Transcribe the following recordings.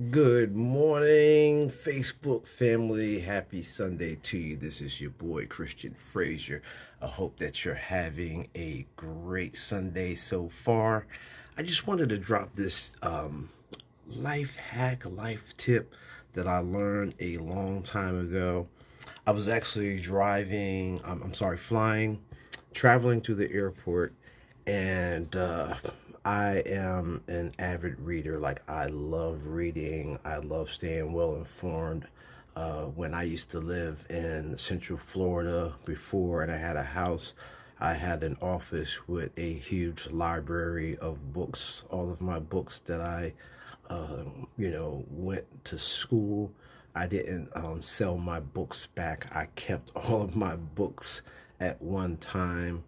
Good morning, Facebook family. Happy Sunday to you. This is your boy, Christian Frazier. I hope that you're having a great Sunday so far. I just wanted to drop this life hack, life tip that I learned a long time ago. I was actually flying, traveling to the airport, and I am an avid reader. Like, I love reading, I love staying well informed. When I used to live in Central Florida before, and I had a house, I had an office with a huge library of books, all of my books that I went to school. I didn't sell my books back. I kept all of my books at one time,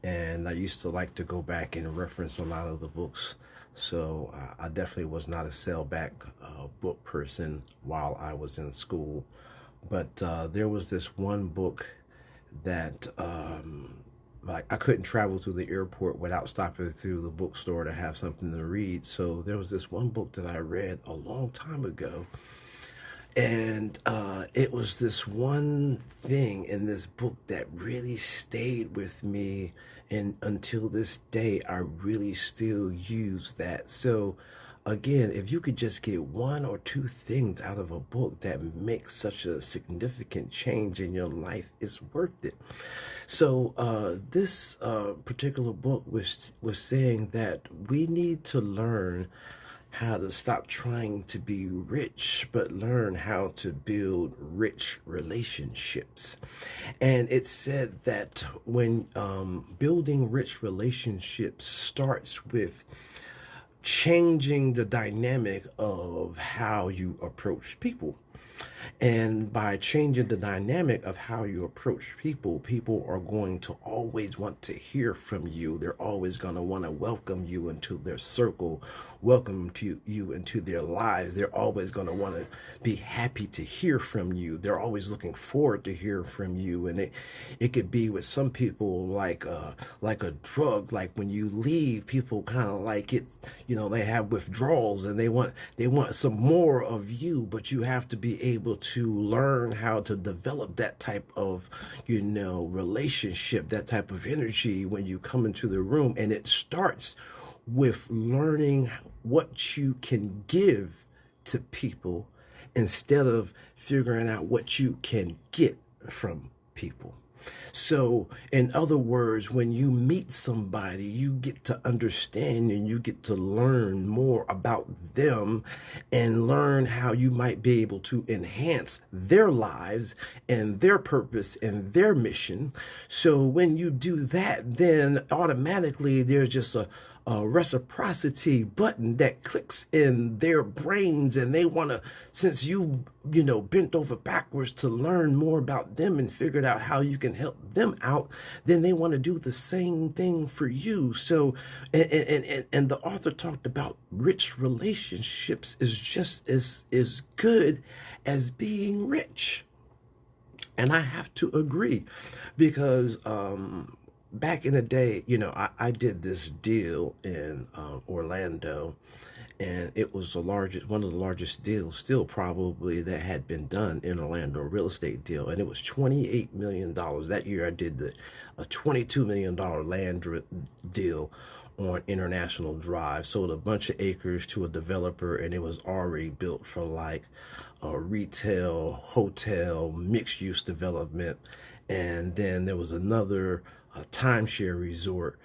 and I used to like to go back and reference a lot of the books. So I definitely was not a sell back book person while I was in school. But there was this one book that like, I couldn't travel to the airport without stopping through the bookstore to have something to read. So there was this one book that I read a long time ago, and it was this one thing in this book that really stayed with me, and until this day I really still use that. So again, if you could just get one or two things out of a book that makes such a significant change in your life, it's worth it. So this particular book was saying that we need to learn how to stop trying to be rich, but learn how to build rich relationships. And it said that when building rich relationships starts with changing the dynamic of how you approach people. And by changing the dynamic of how you approach people, people are going to always want to hear from you. They're always going to want to welcome you into their circle, welcome to you into their lives. They're always going to want to be happy to hear from you. They're always looking forward to hear from you. And it could be with some people like a drug. Like, when you leave, people kind of like it, they have withdrawals, and they want some more of you, but you have to be able to learn how to develop that type of, relationship, that type of energy when you come into the room. And it starts with learning what you can give to people instead of figuring out what you can get from people. So, in other words, when you meet somebody, you get to understand and you get to learn more about them, and learn how you might be able to enhance their lives and their purpose and their mission. So, when you do that, then automatically there's just a reciprocity button that clicks in their brains, and they want to, since you bent over backwards to learn more about them and figured out how you can help them out, then they want to do the same thing for you. So and the author talked about rich relationships is just as good as being rich. And I have to agree, because back in the day, I did this deal in Orlando, and it was one of the largest deals still probably that had been done in Orlando, a real estate deal, and it was $28 million. That year I did a $22 million land deal on International Drive. Sold a bunch of acres to a developer, and it was already built for like a retail, hotel, mixed use development. And then there was another timeshare resort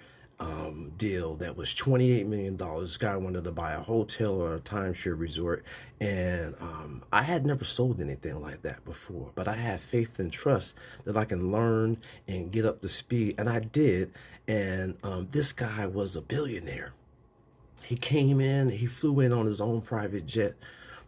deal that was $28 million. This guy wanted to buy a hotel or a timeshare resort. And I had never sold anything like that before, but I had faith and trust that I can learn and get up to speed. And I did. And this guy was a billionaire. He came in, he flew in on his own private jet,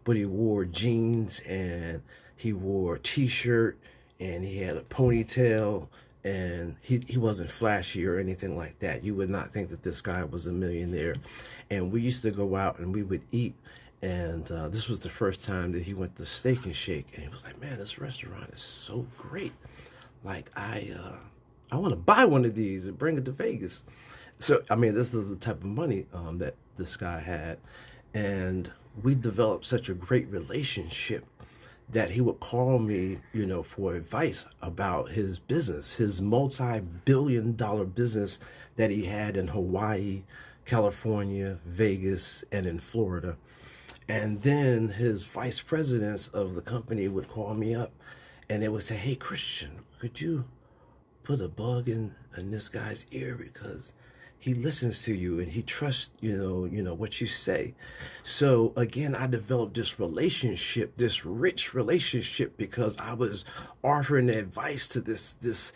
but he wore jeans, and he wore a t-shirt, and he had a ponytail, and he wasn't flashy or anything like that. You would not think that this guy was a millionaire. And we used to go out and we would eat, and this was the first time that he went to Steak and Shake, and he was like, man, this restaurant is so great. Like, I want to buy one of these and bring it to Vegas. So, I mean, this is the type of money that this guy had. And we developed such a great relationship that he would call me, for advice about his business, his multi-billion-dollar business that he had in Hawaii, California, Vegas, and in Florida. And then his vice presidents of the company would call me up and they would say, "Hey, Christian, could you put a bug in this guy's ear because he listens to you and he trusts what you say." So again, I developed this relationship, this rich relationship, because I was offering advice to this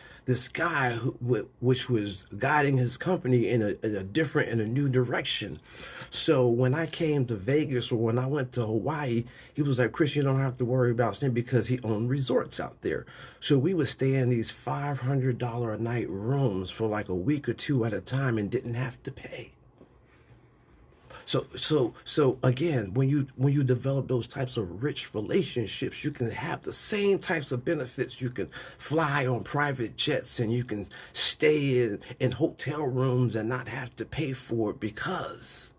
guy which was guiding his company in a different, in a new direction. So when I came to Vegas, or when I went to Hawaii, he was like, "Chris, you don't have to worry about staying," because he owned resorts out there. So we would stay in these $500 a night rooms for like a week or two at a time and didn't have to pay. So again, when you develop those types of rich relationships, you can have the same types of benefits. You can fly on private jets and you can stay in hotel rooms and not have to pay for it, because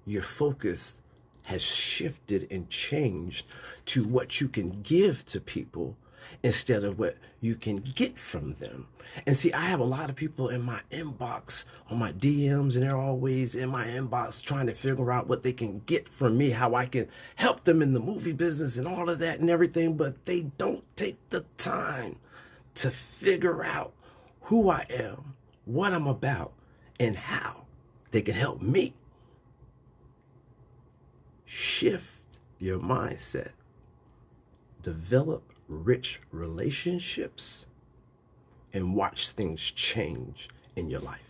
your focus has shifted and changed to what you can give to people instead of what you can get from them. And see, I have a lot of people in my inbox, on my DMs, and they're always in my inbox trying to figure out what they can get from me, how I can help them in the movie business and all of that and everything, but they don't take the time to figure out who I am, what I'm about, and how they can help me. Shift your mindset. Develop rich relationships and watch things change in your life.